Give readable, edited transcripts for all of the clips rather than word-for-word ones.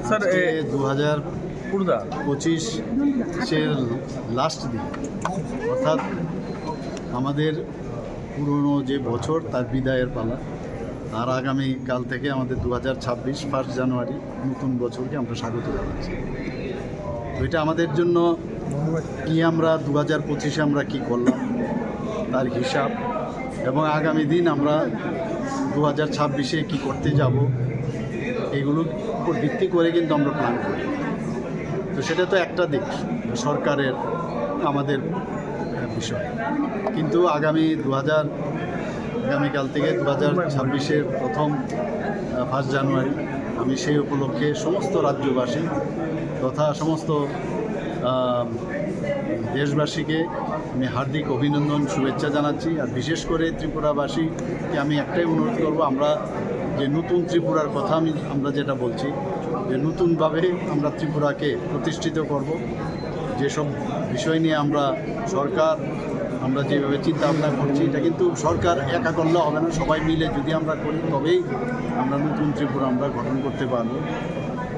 Sir 2025-এর last দিন, অর্থাৎ আমাদের পুরনো যে বছর তার বিদায়ের পালা। আর আগামীকাল থেকে আমাদের 2026 1 জানুয়ারি নতুন বছরকে আমরা স্বাগত জানাচ্ছি। তো এটা আমাদের জন্য কি, আমরা 2025-এ আমরা কী করলাম তার হিসাব, এবং আগামী দিন আমরা 2026-এ কী করতে যাব এগুলোর উপর ভিত্তি করে কিন্তু আমরা প্ল্যান করি। তো সেটা তো একটা দিক সরকারের আমাদের বিষয়, কিন্তু আগামীকাল থেকে 2026-এর প্রথম 1 জানুয়ারি আমি সেই উপলক্ষে সমস্ত রাজ্যবাসী তথা সমস্ত দেশবাসীকে আমি হার্দিক অভিনন্দন শুভেচ্ছা জানাচ্ছি। আর বিশেষ করে ত্রিপুরাবাসীকে আমি একটাই অনুরোধ করব, আমরা যে নতুন ত্রিপুরার কথা আমরা যেটা বলছি, যে নতুনভাবে আমরা ত্রিপুরাকে প্রতিষ্ঠিত করব। যেসব বিষয় নিয়ে আমরা যেভাবে চিন্তা ভাবনা করছি, এটা কিন্তু সরকার একা করলে হবে না, সবাই মিলে যদি আমরা করি তবেই আমরা নতুন ত্রিপুরা আমরা গঠন করতে পারব।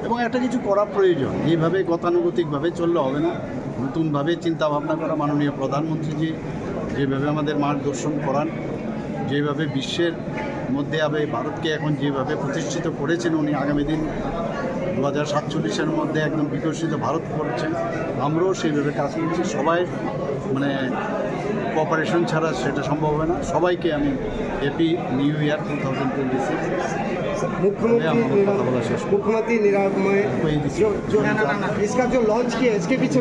এবং একটা কিছু করা প্রয়োজন, এইভাবে গতানুগতিকভাবে চললে হবে না, নতুনভাবে চিন্তা ভাবনা করা। মাননীয় প্রধানমন্ত্রীজি যেভাবে আমাদের মার্গদর্শন করান, যেভাবে বিশ্বের মধ্যে ভারতকে এখন যেভাবে প্রতিষ্ঠিত করেছেন উনি, আগামী দিন 2047-এর মধ্যে একদম বিকশিত ভারত করছেন, আমরাও সেইভাবে কাজ করছি। সবাই কোঅপারেশন ছাড়া সেটা সম্ভব হবে না। সবাইকে আমি হ্যাপি নিউ ইয়ার 2026। मुख्यमंत्री निरामय इसका जो लॉन्च किया इसके पीछे